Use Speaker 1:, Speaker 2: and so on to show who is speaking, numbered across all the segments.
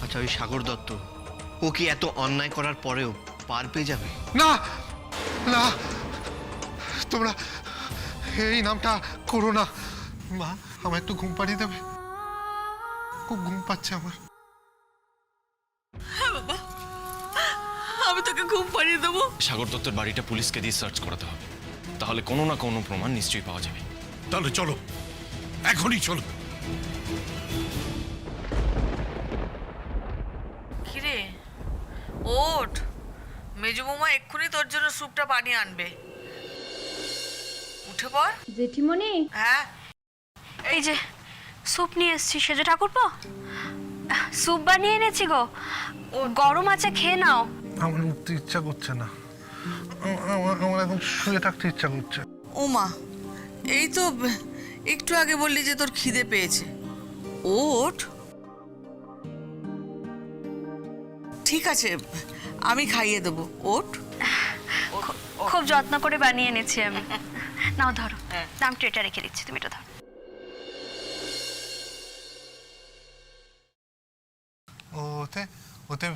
Speaker 1: আচ্ছা, ওই সাগর দত্ত ও কি এত অন্যায় করার পরেও পার পেয়ে যাবে?
Speaker 2: না না, তোমরা এই নামটা করো না। মা, আমার একটু ঘুম পাড়িয়ে দেবে? খুব ঘুম পাচ্ছে আমার।
Speaker 3: হ্যাঁ বাবা, আমি তোকে ঘুম পাড়িয়ে দেবো।
Speaker 4: সাগর দত্তের বাড়িটা পুলিশকে দিয়ে সার্চ করাতে হবে, তাহলে কোনো না কোনো প্রমাণ নিশ্চয়ই পাওয়া যাবে।
Speaker 5: তাহলে চলো, এখনই চলো।
Speaker 3: কিরে ওঠ, মেজো বৌমা এক্ষুনি তোর জন্য স্যুপটা বানিয়ে আনবে। উঠে পড়।
Speaker 6: জেঠিমণি,
Speaker 3: হ্যাঁ,
Speaker 7: এই যে স্যুপ নিয়ে এসেছি সেজে ঠাকুরপো, স্যুপ বানিয়ে এনেছি গো, গরম আছে খেয়ে নাও।
Speaker 2: আমার উঠতে ইচ্ছা করছে না, আমার এখন শুয়ে থাকতে ইচ্ছা করছে।
Speaker 3: ওমা, এই তো একটু আগে বললি যে তোর খিদে পেয়েছে। ওঠ। ঠিক আছে, আমি খাইয়ে দেবো, ওঠ।
Speaker 7: খুব যত্ন করে বানিয়ে এনেছি আমি। নাও ধরো, দাম ট্রেটা রেখে দিচ্ছি, তুমি এটা ধরো।
Speaker 2: ওতে ওতে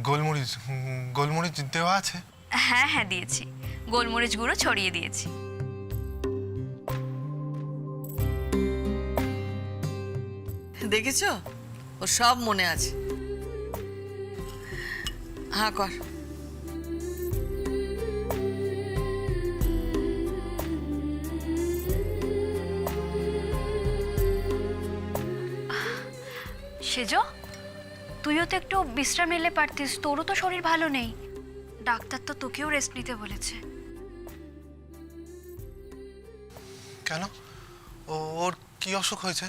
Speaker 2: গোলমরিচ গোলমরিচ দেওয়া আছে?
Speaker 7: হ্যাঁ হ্যাঁ দিয়েছি, গোলমরিচ গুঁড়ো ছড়িয়ে দিয়েছি।
Speaker 3: দেখেছো, ও সব মনে আছে। হ্যাঁ কর।
Speaker 7: সেজো, তুইও তো একটু বিশ্রাম নিলে পারতিস, তোরও তো শরীর ভালো নেই। ডাক্তার তো তোকেও রেস্ট নিতে বলেছে।
Speaker 2: কেন? ওর কি অসুখ হয়েছে?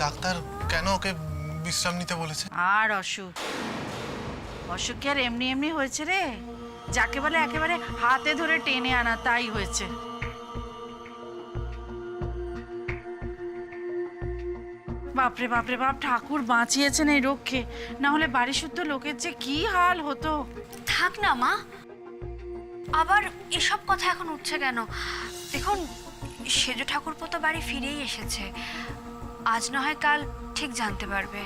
Speaker 2: ডাক্তার কেন ওকে বিশ্রাম নিতে বলেছে?
Speaker 8: আর অসুখ, অসুখ কি আর এমনি এমনি হয়েছে রে? যাকে বলে একেবারে হাতে ধরে টেনে আনা, তাই হয়েছে। বাপরে বাপরে বাপ, ঠাকুর বাঁচিয়েছেন এই রোগকে, না হলে বাড়ি শুদ্ধ লোকের যে কি হাল হতো।
Speaker 7: থাক না মা, আবার এসব কথা এখন উঠছে কেন? দেখুন, সেজো ঠাকুরপো তো বাড়ি ফিরেই এসেছে, আজ না হয় কাল ঠিক জানতে পারবে।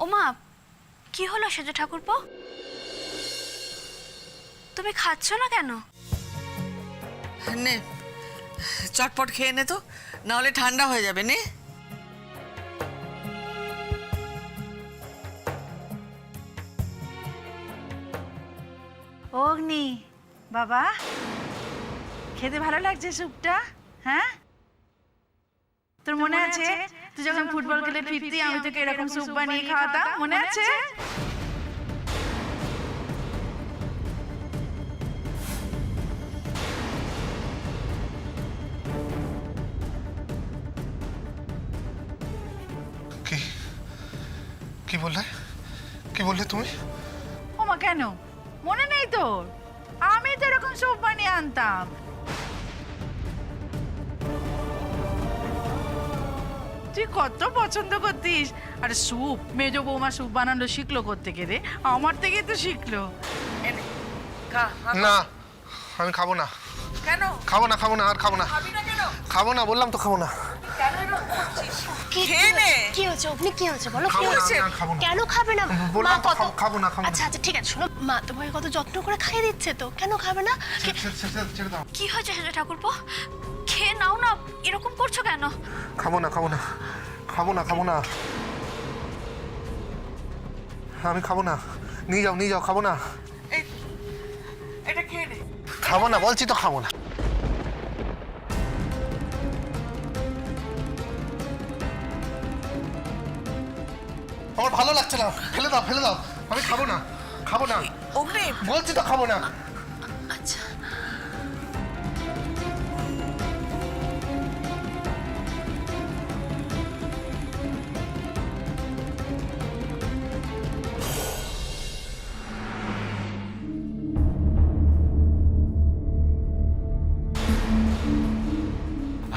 Speaker 7: ওমা, কি হলো সেজো ঠাকুরপো? তুমি খাচ্ছ না কেন?
Speaker 3: নে, চটপট খেয়ে নে তো, নাহলে ঠান্ডা হয়ে যাবে। নে।
Speaker 8: অগ্নি বাবা, খেতে ভালো লাগছে স্যুপটা? হ্যাঁ, তোর মনে আছে তুই যখন ফুটবল খেলে ফিরতি, আমি তোকে এরকম স্যুপ বানিয়ে খাওয়াতাম, মনে আছে?
Speaker 2: কি কি বললে? কি বললে তুমি?
Speaker 8: ওমা, কেন মনে নেই তোর? আমি তো এরকম স্যুপ বানিয়ে আনতাম। তুই কত পছন্দ করতিস। আর স্যুপ, মেজো বৌমা স্যুপ বানানো শিখলো কোত্থেকে রে? আমার থেকেই তো শিখলো।
Speaker 3: এনে, খা।
Speaker 2: না, আমি খাবো না।
Speaker 3: কেন
Speaker 2: খাবো না, খাবো না, আর খাবো না।
Speaker 3: খাবি না কেন?
Speaker 2: খাবো না বললাম তো, খাবো না।
Speaker 3: কেন এরকম করছিস? খেয়ে নে।
Speaker 6: কি হয়েছে অগ্নি, কি হয়েছে বলো? কি
Speaker 2: খাবো না,
Speaker 6: হয়েছে?
Speaker 2: আমি আর খাবো না।
Speaker 6: কেন খাবে না?
Speaker 2: বললাম তো,
Speaker 6: কত
Speaker 2: খাবো না, খাবো না।
Speaker 6: আচ্ছা আচ্ছা ঠিক আছে, শোনো, মা তোমাকে কত যত্ন করে খাইয়ে দিচ্ছে, তো কেন খাবে না?
Speaker 2: ছেড়ে দাও।
Speaker 7: কি হয়েছে সেজো ঠাকুরপো? খেয়ে নাও না, এরকম করছো কেন?
Speaker 2: খাবো না, খাবো না, খাবো না, খাবো না। আমি খাবো না। নিয়ে যাও, নিয়ে যাও, খাবো না।
Speaker 3: এই, এটা খেয়ে নে।
Speaker 2: খাবো না বলছি তো, খাবো না। আমার ভালো লাগছে না, ফেলে দাও, ফেলে দাও। আমি খাবো না, খাবো না
Speaker 3: অগ্নি,
Speaker 2: বলছি তো, খাবো না।
Speaker 6: আচ্ছা,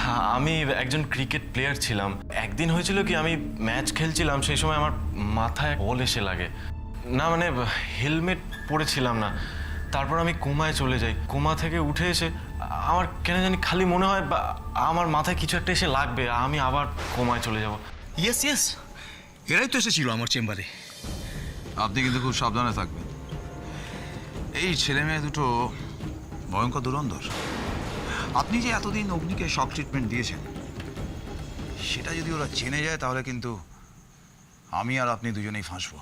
Speaker 4: হ্যাঁ, আমি একজন ক্রিকেট প্লেয়ার ছিলাম। একদিন হয়েছিল কি, আমি ম্যাচ খেলছিলাম, সেই সময় আমার মাথায় বল এসে লাগে। না মানে হেলমেট পরেছিলাম না, তারপর আমি কোমায় চলে যাই। কোমা থেকে উঠে এসে আমার কেন জানি খালি মনে হয় আমার মাথায় কিছু একটা এসে লাগবে, আমি আবার কোমায় চলে যাব।
Speaker 9: ইয়েস ইয়েস, এরাই তো এসেছিল আমার চেম্বারে।
Speaker 10: আপনি কিন্তু খুব সাবধানে থাকবেন। এই ছেলে মেয়ে দুটো ভয়ঙ্কর ধুরন্ধর। আপনি যে এতদিন অগ্নিকে শক ট্রিটমেন্ট দিয়েছেন, সেটা যদি ওরা জেনে যায় তাহলে কিন্তু আমি আর আপনি দুজনেই ফাঁসবো।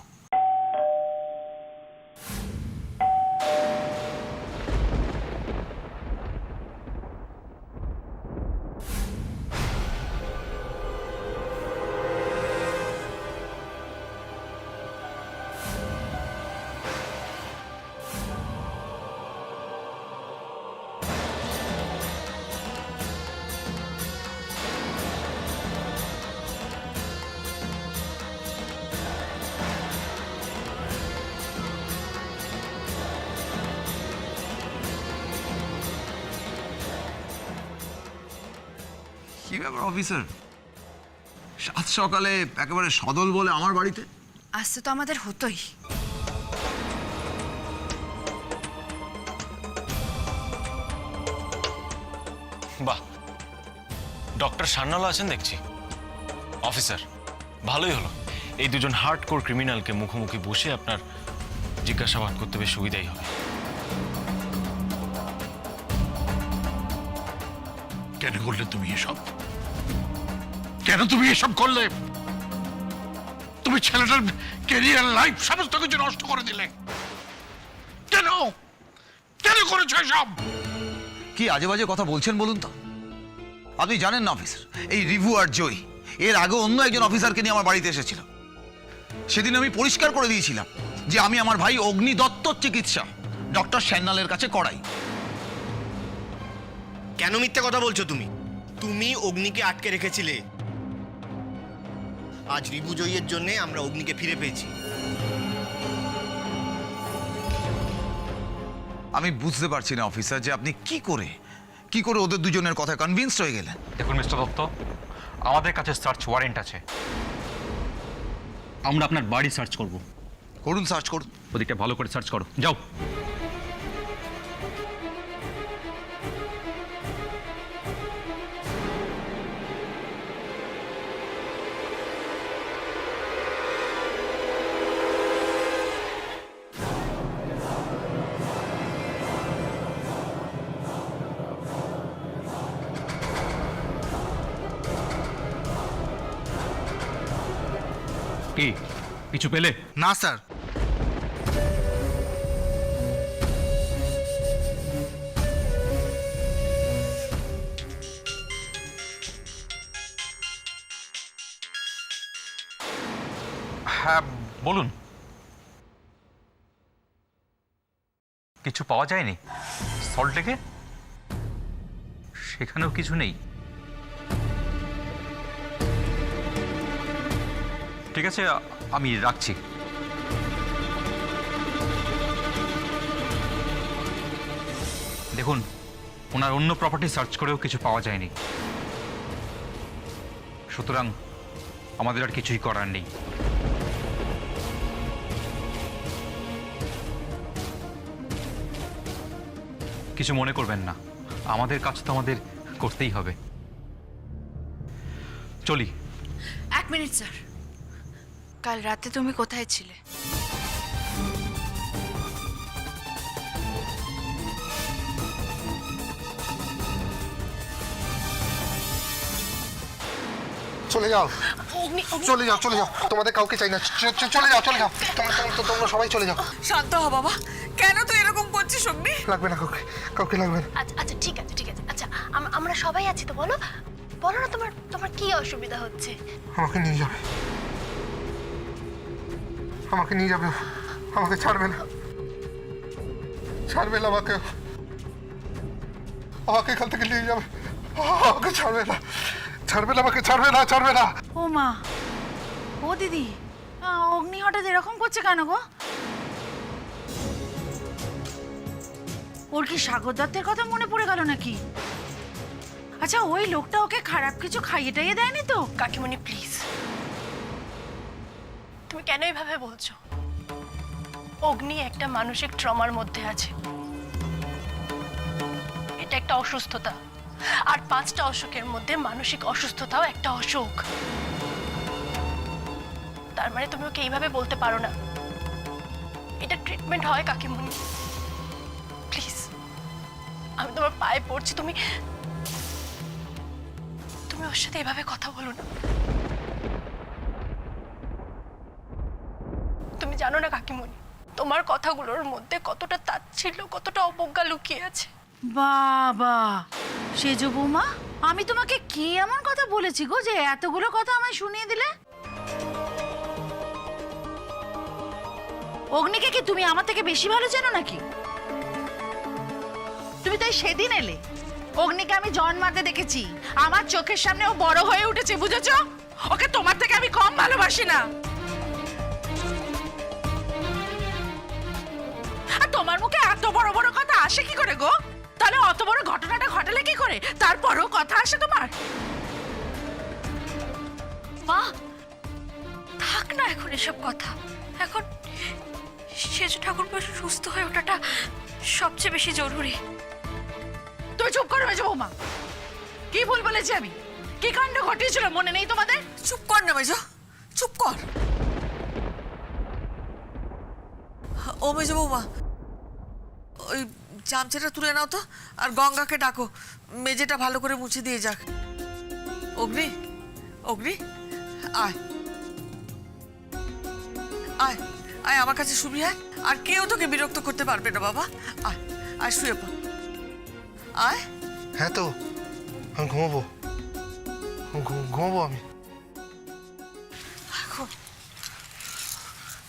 Speaker 10: কি ব্যাপার অফিসার, সাত সকালে একেবারে সদল বলে আমার বাড়িতে?
Speaker 7: আসতে তো আমাদের হতোই।
Speaker 4: বাহ, ডক্টর সান্যালও আছেন দেখছি। অফিসার, ভালোই হলো, এই দুজন হার্ডকোর ক্রিমিনালকে মুখোমুখি বসে আপনার জিজ্ঞাসাবাদ করতে বেশ সুবিধাই হবে।
Speaker 5: কেন করলে তুমি এসব? কেন তুমি এসব করলে? তুমি ছেলেটার ক্যারিয়ার, লাইফ সমস্ত কিছু নষ্ট করে দিলে। কেন কেন করেছো এসব?
Speaker 10: কি আজে বাজে কথা বলছেন বলুন তো? আপনি জানেন না অফিসার, এই রিভু আর জয় এর আগে অন্য একজন অফিসারকে নিয়ে আমার বাড়িতে এসেছিল। সেদিন আমি পরিষ্কার করে দিয়েছিলাম যে আমি আমার ভাই অগ্নি দত্তর চিকিৎসা ডক্টর সান্যালের কাছে করাই।
Speaker 1: কেন মিথ্যে কথা বলছো তুমি? তুমি অগ্নিকে আটকে রেখেছিলে। আজ রিভু জয়ের জন্য আমরা অগ্নিকে ফিরে পেয়েছি।
Speaker 10: আমি বুঝতে পারছি না অফিসার যে আপনি কি করে ওদের দুজনের কথা কনভিন্সড হয়ে গেলেন।
Speaker 11: দেখুন মিস্টার দত্ত, আমাদের কাছে সার্চ ওয়ারেন্ট আছে। আমরা আপনার বাড়ি সার্চ করব।
Speaker 10: করুন, সার্চ করুন।
Speaker 11: ওদিকটা ভালো করে সার্চ করো, যাও। কি কিছু পেলে?
Speaker 9: না স্যার।
Speaker 11: হ্যাঁ বলুন। কিছু পাওয়া যায়নি সল্টলেকে? সেখানেও কিছু নেই? ঠিক আছে, আমি রাখছি। দেখুন, ওনার অন্য প্রপার্টি সার্চ করেও কিছু পাওয়া যায়নি, সুতরাং আমাদের আর কিছুই করার নেই। কিছু মনে করবেন না, আমাদের কাজ তো আমাদের করতেই হবে। চলি।
Speaker 7: 1 মিনিট স্যার, কাল রাতে তুমি কোথায় ছিলে?
Speaker 2: চলে যাও, চলে যাও, চলে যাও, তোমাদের কাউকে চাই না। চলে যাও, চলে যাও, তোমরা সবাই চলে যাও।
Speaker 3: শান্ত হ বাবা, কেন তুই এরকম করছিস অগ্নি?
Speaker 2: লাগবে না, কাউকে লাগবে না।
Speaker 6: আচ্ছা আচ্ছা ঠিক আছে ঠিক আছে। আচ্ছা আমরা সবাই আছি তো, বলো বলো না তোমার কি অসুবিধা হচ্ছে?
Speaker 2: আমাকে নিয়ে যাবে, আমাকে নিয়ে যাবে, আমাকে ছাড়বে না, ছাড়বে না আমাকে, আমাকে এখান থেকে নিয়ে যাবে, আমাকে ছাড়বে না, ছাড়বে না, আমাকে ছাড়বে না, ছাড়বে না।
Speaker 8: ও মা, ও দিদি, অগ্নি হঠাৎ এরকম করছে কেন গো? ওর কি সাগর দত্তের কথা মনে পড়ে গেল নাকি? আচ্ছা, ওই লোকটা ওকে খারাপ কিছু খাইয়ে টাইয়ে দেয়নি তো?
Speaker 6: কাকিমণি প্লিজ, তুমি কেন এইভাবে বলছো? অগ্নি একটা মানসিক ট্রমার মধ্যে আছে। এটা একটা অসুস্থতা, আর 5টা অসুখের মধ্যে মানসিক অসুস্থতাও একটা অসুখ। তার মানে তুমি ওকে এইভাবে বলতে পারো না। এটা ট্রিটমেন্ট হয় কাকিমণি। প্লিজ, আমি তোমার পায়ে পড়ছি, তুমি ওর সাথে এভাবে কথা বলো না। তুমি জানো না কাকিমণি, তোমার কথাগুলোর মধ্যে কতটা তাচ্ছিল্য, কতটা অবজ্ঞা লুকিয়ে আছে।
Speaker 8: বাবা, সেজো বৌমা, আমি তোমাকে কি এমন কথা বলেছি গো যে এতগুলো কথা আমায় শুনিয়ে দিলে? অগ্নিকে কি তুমি আমার থেকে বেশি ভালো চেনো নাকি? তুমি তাই সেদিন এলে, অগ্নিকে আমি জন্মাতে দেখেছি, আমার চোখের সামনে ও বড় হয়ে উঠেছে, বুঝেছো? ওকে তোমার থেকে আমি কম ভালোবাসি না। আর তোমার মুখে এত বড় বড় কথা আসে কি করে গো? তাহলে অত বড় ঘটনাটা ঘটালে কি করে? তারপরও কথা আসে তোমার?
Speaker 7: মা, থাক না এখন এসব কথা। এখন সেজো ঠাকুর সুস্থ হয়ে ওঠাটা সবচেয়ে বেশি জরুরি।
Speaker 8: তুমি চুপ করো মেজো বৌমা। কি ভুল বলেছি আমি? কি কাণ্ড ঘটিয়েছিল মনে নেই তোমাদের?
Speaker 3: চুপ কর না মেজো, চুপ কর। ও মেজো বৌমা, ওই চামচাটা তুলে নাও তো, আর গঙ্গাকে ডাকো, মেজেটা ভালো করে মুছে দিয়ে যাক। অগ্নি, অগ্নি, আয় আয় আয় আমার কাছে শুবি। আয়, আর কেউ তোকে বিরক্ত করতে পারবে না বাবা। আয় আয়, শুয়ে পড়। আয়।
Speaker 2: হ্যাঁ তো, আমি ঘুমাবো, ঘুমাবো আমি।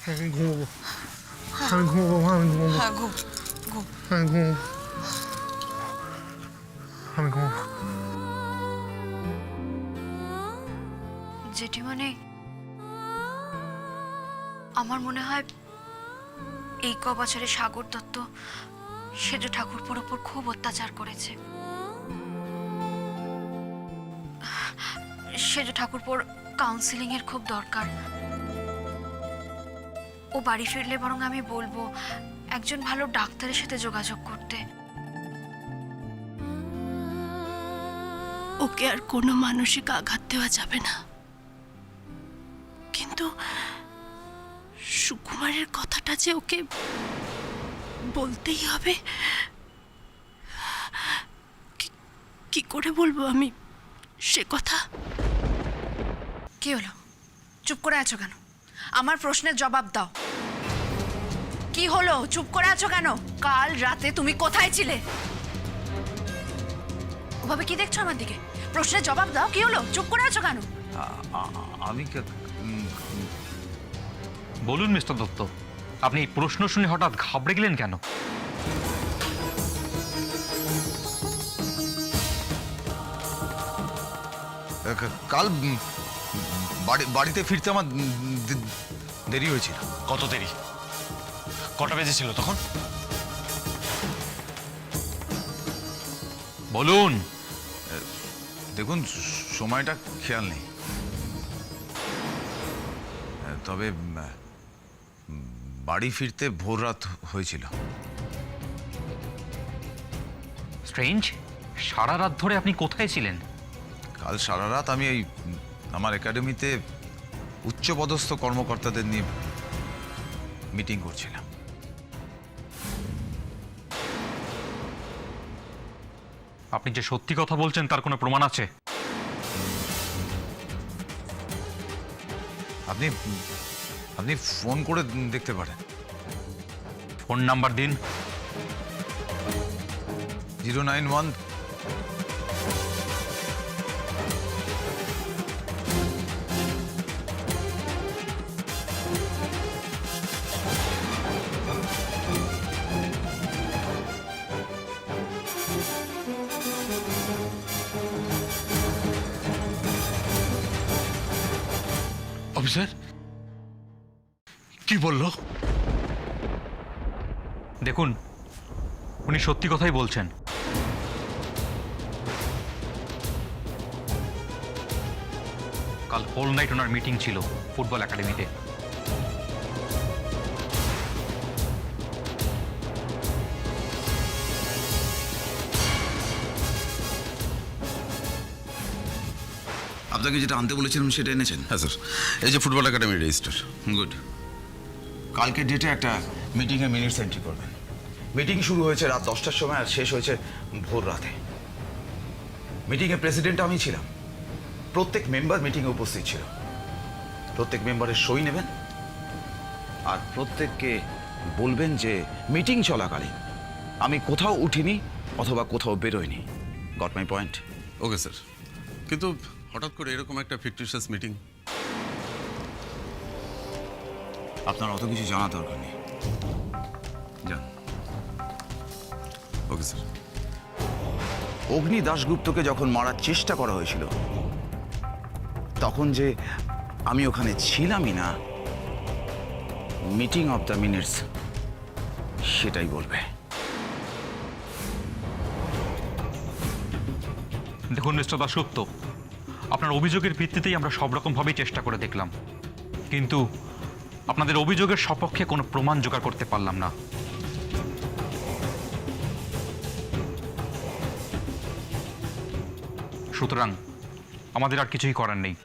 Speaker 2: আমি ঘুমাবো, আমি ঘুমাবো, আমি ঘুমাবো,
Speaker 3: হ্যাঁ, ঘুম ঘুম।
Speaker 2: আমি ঘুমাবো, আমি ঘুমাবো।
Speaker 7: জেঠিমণি, আমার মনে হয় এই বছরে সাগর দত্ত সেজো ঠাকুরপুর উপর খুব অত্যাচার করেছে। সেজো ঠাকুরপুর কাউন্সিলিং এর খুব দরকার। ও বাড়ি ফিরলে বরং আমি বলবো একজন ভালো ডাক্তারের সাথে যোগাযোগ করতে।
Speaker 6: ওকে আর কোনো মানসিক আঘাত দেওয়া যাবে না, কিন্তু সুকুমারের কথাটা যে ওকে বলতেই হবে। কি করে বলবো আমি সে কথা?
Speaker 7: কি হলো? চুপ করে আছো কেন? আমার প্রশ্নের জবাব দাও। কি হলো? চুপ করে আছো কেন? কাল রাতে তুমি কোথায় ছিলে? ওভাবে কি দেখছো আমার দিকে? প্রশ্নের জবাব দাও। কি হলো? চুপ করে আছো কেন?
Speaker 10: আমি
Speaker 11: বলুন মিস্টার দত্ত, আপনি এই প্রশ্ন শুনে হঠাৎ ঘাবড়ে গেলেন কেন?
Speaker 10: কাল বাড়িতে ফিরতে আমার দেরি হয়েছিল।
Speaker 4: কত দেরি? কটা বেজেছিল তখন?
Speaker 11: বলুন।
Speaker 10: দেখুন, সময়টা খেয়াল নেই, তবে বাড়ি ফিরতে ভোর রাত হয়েছিল।
Speaker 11: স্ট্রেঞ্জ, সারা রাত ধরে আপনি কোথায় ছিলেন?
Speaker 10: কাল সারা রাত আমি এই আমার একাডেমিতে উচ্চপদস্থ কর্মকর্তাদের নিয়ে মিটিং করছিলাম।
Speaker 11: আপনি যে সত্যি কথা বলছেন তার কোনো প্রমাণ আছে?
Speaker 10: আপনি আপনি ফোন করে দেখতে পারেন।
Speaker 11: ফোন নাম্বার দিন।
Speaker 10: 091
Speaker 5: অফিসার কি বললো?
Speaker 11: দেখুন, উনি সত্যি কথাই বলছেন। কাল হোল নাইট ওনার মিটিং ছিল ফুটবল একাডেমিতে।
Speaker 10: আপনাকে যেটা আনতে বলেছিলাম সেটা এনেছেন?
Speaker 5: হ্যাঁ স্যার, এই যে ফুটবল একাডেমি রেজিস্টার।
Speaker 10: গুড। কালকে ডেটে একটা মিটিংয়ে মিনিটস এন্ট্রি করবেন। মিটিং শুরু হয়েছে রাত 10টার সময় আর শেষ হয়েছে ভোর রাতে। মিটিংয়ে প্রেসিডেন্ট আমি ছিলাম, প্রত্যেক মেম্বার মিটিংয়ে উপস্থিত ছিল। প্রত্যেক মেম্বারের সই নেবেন আর প্রত্যেককে বলবেন যে মিটিং চলাকালীন আমি কোথাও উঠিনি অথবা কোথাও বেরোয়নি। Got my point?
Speaker 5: Okay sir, কিন্তু হঠাৎ করে এরকম একটা ফিকটিশিয়াস মিটিং?
Speaker 10: আপনার অত কিছু জানা দরকার নেই, যান।
Speaker 5: Okay sir.
Speaker 10: অগ্নি দাশগুপ্তকে যখন মারার চেষ্টা করা হয়েছিল তখন যে আমি ওখানে ছিলামই না, মিটিং অফ দ্য মিনিটস সেটাই বলবে।
Speaker 11: দেখুন মিস্টার দাশগুপ্ত, আপনার অভিযোগের ভিত্তিতেই আমরা সব রকমভাবেই চেষ্টা করে দেখলাম, কিন্তু আপনাদের অভিযোগের সপক্ষে কোনো প্রমাণ জোগাড় করতে পারলাম না। সুতরাং আমাদের আর কিছুই করার নেই।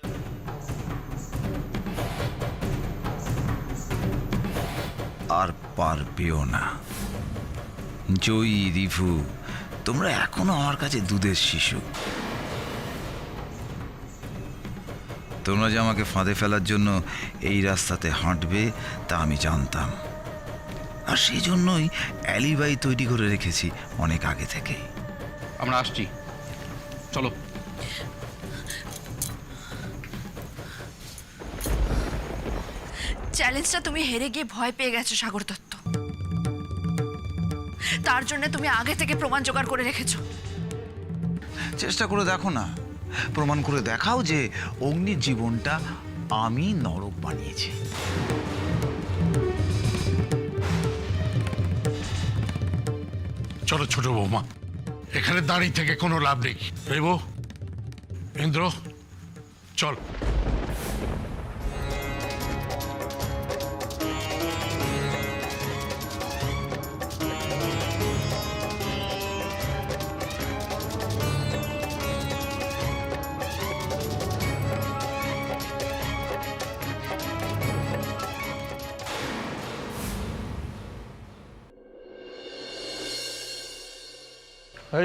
Speaker 10: আর পারবেও না। জয়ী, রিভু, তোমরা এখনো আমার কাছে দুধের শিশু। তোমরা যে আমাকে ফাঁদে ফেলার জন্য এই রাস্তাতে হাঁটবে তা আমি জানতাম, আর সেই জন্যই অ্যালিবাই তৈরি করে রেখেছি অনেক আগে থেকেই।
Speaker 11: আমরা আসছি, চলো।
Speaker 7: চ্যালেঞ্জটা তুমি হেরে গিয়ে ভয় পেয়ে গেছো সাগর দত্ত, তার জন্য তুমি আগে থেকে প্রমাণ জোগাড় করে রেখেছো।
Speaker 10: চেষ্টা করে দেখো না, প্রমাণ করে দেখাও যে অগ্নির জীবনটা আমি নরক বানিয়েছি।
Speaker 5: চলো ছোট বৌমা, এখানে দাঁড়িয়ে থেকে কোনো লাভ নেই। রেবো, ইন্দ্র, চল।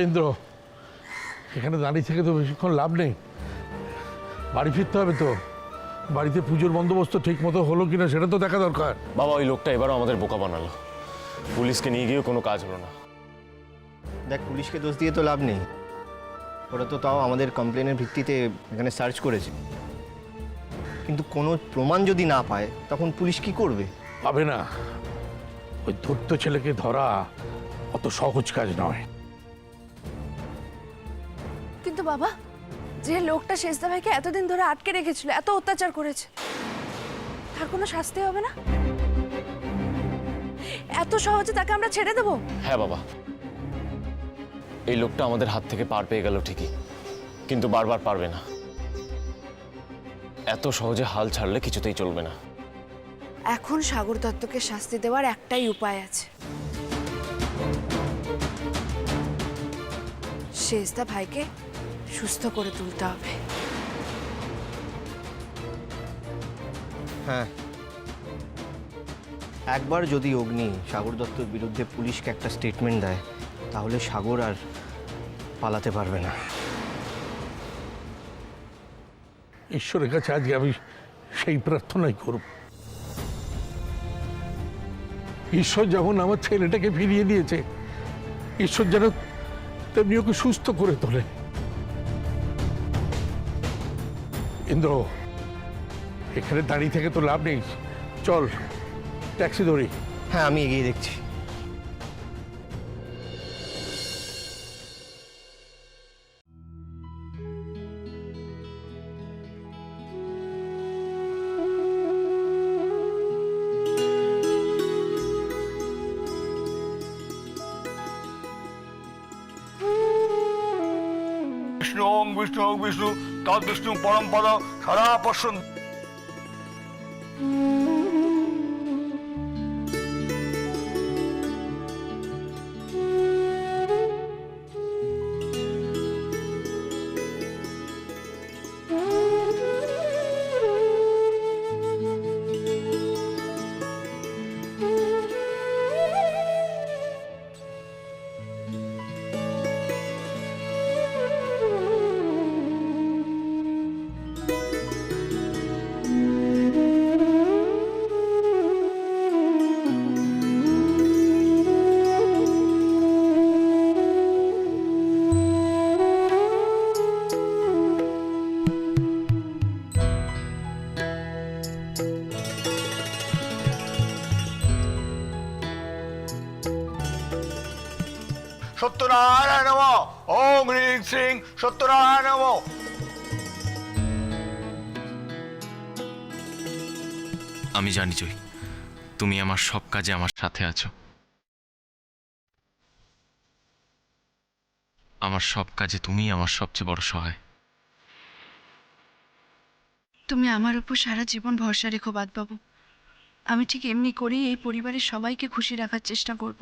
Speaker 12: ইন্দ্র, এখানে দাঁড়িয়ে থেকে তো বেশিক্ষণ লাভ নেই, বাড়ি ফিরতে হবে তো। বাড়িতে পুজোর বন্দোবস্ত ঠিক মতো হলো কিনা সেটা তো দেখা দরকার।
Speaker 4: বাবা, ওই লোকটা এবারও আমাদের বোকা বানালো। পুলিশকে নিয়ে গিয়েও কোনো কাজ হলো না।
Speaker 1: দেখ, পুলিশকে দোষ দিয়ে তো লাভ নেই, ওরা তো তাও আমাদের কমপ্লেনের ভিত্তিতে এখানে সার্চ করেছে, কিন্তু কোনো প্রমাণ যদি না পায় তখন পুলিশ কি করবে?
Speaker 12: পাবে না। ওই ধূর্ত ছেলেকে ধরা অত সহজ কাজ নয়।
Speaker 7: কিন্তু বাবা, যে লোকটা শেষদা ভাইকে এতদিন ধরে আটকে রেখেছিল, এত অত্যাচার করেছে, তার কোনো শাস্তি হবে না? এত সহজে তাকে আমরা ছেড়ে দেবো?
Speaker 4: হ্যাঁ বাবা, এই লোকটা আমাদের হাত থেকে পার পেয়ে গেল ঠিকই, কিন্তু বারবার পারবে না। এত সহজে হাল ছাড়লে কিছুতেই চলবে না।
Speaker 7: এখন সাগর দত্তকে শাস্তি দেওয়ার একটাই উপায় আছে, শেষদা ভাইকে সুস্থ করে তুলতে হবে।
Speaker 1: হ্যাঁ, একবার যদি অগ্নি সাগর দত্তর বিরুদ্ধে পুলিশকে একটা স্টেটমেন্ট দেয় তাহলে সাগর আর পালাতে পারবে না।
Speaker 12: ঈশ্বরের কাছে আজকে আমি সেই প্রার্থনাই করব, ঈশ্বর যেমন আমার ছেলেটাকে ফিরিয়ে দিয়েছে, ঈশ্বর যেন তেমনি ওকে সুস্থ করে তোলে। ইন্দ্র, এখানে দাঁড়িয়ে থেকে তো লাভ নেই, চল ট্যাক্সি ধরি।
Speaker 1: হ্যাঁ, আমি এগিয়ে দেখছি।
Speaker 9: বিষ্ণু ওং বিষ্ণু ওং বিষ্ণু তৎ বিষ্ণু পরম পদ সারা পশ্চিম। সত্যনারায়ণ নমঃ, ওং হ্রিং শ্রীং সত্যনারায়ণ নমঃ।
Speaker 4: আমি জানি জয়, তুমি আমার সব কাজে আমার সাথে আছো। আমার সব কাজে তুমি আমার সবচেয়ে বড় সহায়।
Speaker 6: তুমি আমার উপর সারা জীবন ভরসা রেখো বাদবাবু। আমি ঠিক এমনি করেই এই পরিবারের সবাইকে খুশি রাখার চেষ্টা করব।